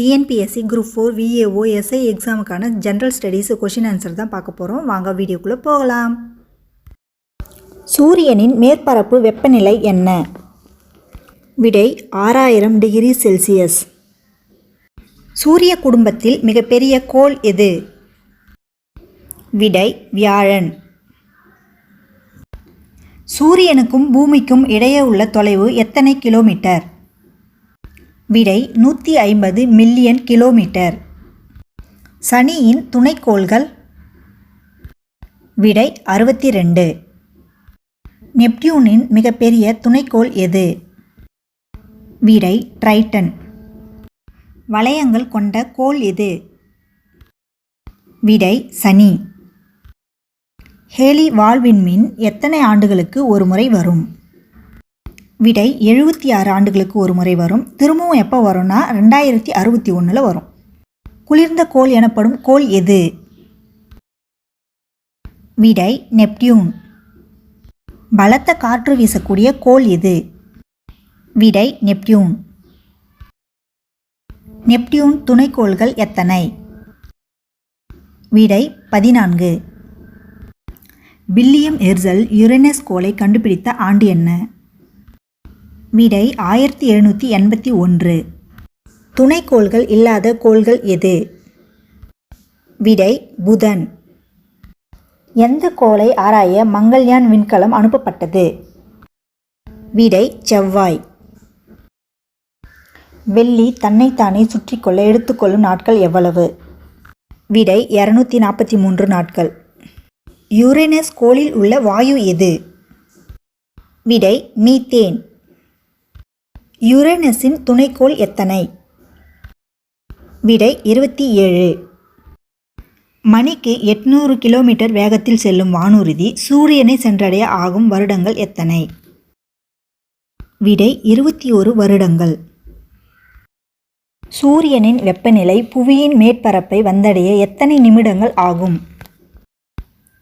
TNPSC group 4 VAO SI எக்ஸாமுக்கான general studies question answer தான் பார்க்க போகிறோம். வாங்க வீடியோக்குள்ளே போகலாம். சூரியனின் மேற்பரப்பு வெப்பநிலை என்ன? விடை 6000 டிகிரி செல்சியஸ். சூரிய குடும்பத்தில் மிகப்பெரிய கோள் எது? விடை வியாழன். சூரியனுக்கும் பூமிக்கும் இடையே உள்ள தொலைவு எத்தனை கிலோமீட்டர்? விடை 150 மில்லியன் கிலோமீட்டர். சனியின் துணைக்கோள்கள்? விடை 62. நெப்டியூனின் மிகப்பெரிய துணைக்கோள் எது? விடை ட்ரைட்டன். வளையங்கள் கொண்ட கோள் எது? விடை சனி. ஹேலி வால்விண்மீன் எத்தனை ஆண்டுகளுக்கு ஒரு முறை வரும்? விடை 76 ஆண்டுகளுக்கு ஒரு முறை வரும். திரும்பவும் எப்போ வரும்னா 2061 வரும். குளிர்ந்த கோள் எனப்படும் கோள் எது? விடை நெப்டியூன். பலத்த காற்று வீசக்கூடிய கோள் எது? விடை நெப்டியூன். நெப்டியூன் துணைக்கோள்கள் எத்தனை? விடை 14. வில்லியம் எர்சல் யுரேனஸ் கோளை கண்டுபிடித்த ஆண்டு என்ன? விடை 1781. துணைக்கோள்கள் இல்லாத கோள்கள் எது? விடை புதன். எந்த கோளை ஆராய மங்கள்யான் விண்கலம் அனுப்பப்பட்டது? விடை செவ்வாய். வெள்ளி தன்னைத்தானே சுற்றிக்கொள்ள எடுத்துக்கொள்ளும் நாட்கள் எவ்வளவு? விடை 243 நாட்கள். யுரேனஸ் கோளில் உள்ள வாயு எது? விடை மீத்தேன். யுரேனஸின் துணைக்கோள் எத்தனை? விடை 27. மணிக்கு 800 கிலோமீட்டர் வேகத்தில் செல்லும் வானூர்தி சூரியனை சென்றடைய ஆகும் வருடங்கள் எத்தனை? விடை 21 வருடங்கள். சூரியனின் வெப்பநிலை புவியின் மேற்பரப்பை வந்தடைய எத்தனை நிமிடங்கள் ஆகும்?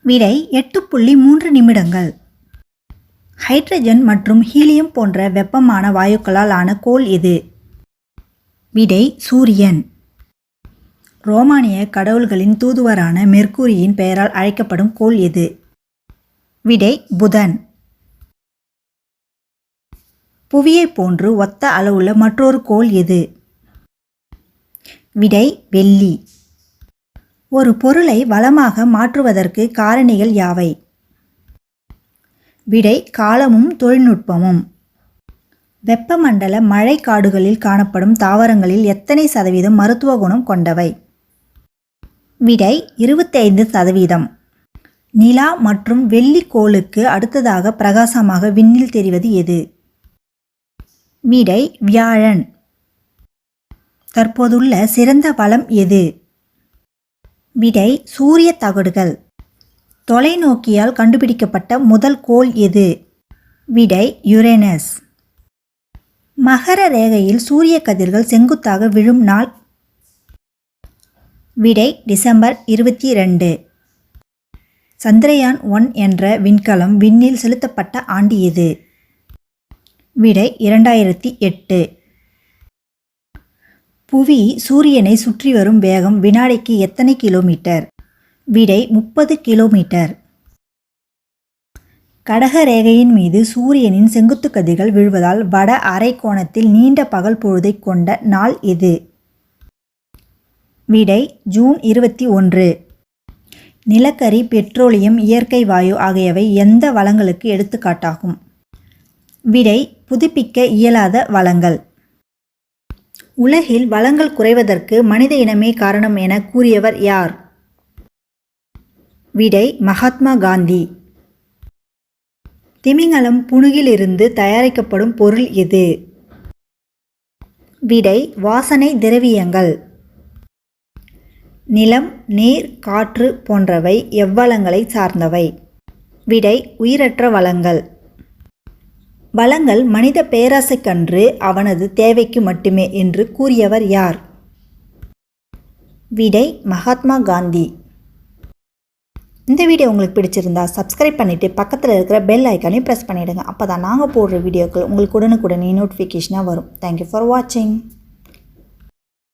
விடை 8.3 நிமிடங்கள். ஹைட்ரஜன் மற்றும் ஹீலியம் போன்ற வெப்பமான வாயுக்களால் ஆன கோள் எது? விடை சூரியன். ரோமானிய கடவுள்களின் தூதுவரான மெர்க்குரியின் பெயரால் அழைக்கப்படும் கோள் எது? விடை புதன். புவியை போன்று ஒத்த அளவுள்ள மற்றொரு கோள் எது? விடை வெள்ளி. ஒரு பொருளை வளமாக மாற்றுவதற்கு காரணிகள் யாவை? விடை காலமும் தொழில்நுட்பமும். வெப்பமண்டல மழைக்காடுகளில் காணப்படும் தாவரங்களில் எத்தனை சதவீதம் மருத்துவ குணம் கொண்டவை? விடை 25%. நிலா மற்றும் வெள்ளி கோளுக்கு அடுத்ததாக பிரகாசமாக விண்ணில் தெரிவது எது? விடை வியாழன். தற்போதுள்ள சிறந்த வளம் எது? விடை சூரிய தகடுகள். தொலைநோக்கியால் கண்டுபிடிக்கப்பட்ட முதல் கோள் எது? விடை யுரேனஸ். மகர ரேகையில் சூரிய கதிர்கள் செங்குத்தாக விழும் நாள்? விடை டிசம்பர் 22. சந்திரயான் 1 என்ற விண்கலம் விண்ணில் செலுத்தப்பட்ட ஆண்டு எது? விடை 2008. புவி சூரியனை சுற்றி வரும் வேகம் வினாடிக்கு எத்தனை கிலோமீட்டர்? விடை 30 கிலோமீட்டர். கடக ரேகையின் மீது சூரியனின் செங்குத்து கதிர்கள் விழுவதால் வட அரை கோணத்தில் நீண்ட பகல் பொழுதை கொண்ட நாள் எது? விடை ஜூன் 21. நிலக்கரி, பெட்ரோலியம், இயற்கை வாயு ஆகியவை எந்த வளங்களுக்கு எடுத்துக்காட்டாகும்? விடை புதுப்பிக்க இயலாத வளங்கள். உலகில் வளங்கள் குறைவதற்கு மனித இனமே காரணம் என கூறியவர் யார்? விடை மகாத்மா காந்தி. திமிங்கலம் புணுகிலிருந்து தயாரிக்கப்படும் பொருள் எது? விடை வாசனை திரவியங்கள். நிலம், நீர், காற்று போன்றவை எவ்வளங்களை சார்ந்தவை? விடை உயிரற்ற வளங்கள். வளங்கள் மனித பேராசைக்கன்று, அவனது தேவைக்கு மட்டுமே என்று கூறியவர் யார்? விடை மகாத்மா காந்தி. இந்த வீடியோ உங்களுக்கு பிடிச்சிருந்தா சப்ஸ்கிரைப் பண்ணிவிட்டு பக்கத்தில் இருக்கிற பெல் ஐக்கானையும் ப்ரெஸ் பண்ணிவிடுங்க. அப்போ தான் நாங்கள் போடுற வீடியோக்கள் உங்களுக்கு உடனுக்குடனே நோட்டிஃபிகேஷனாக வரும். தேங்க்யூ ஃபார் வாட்சிங்.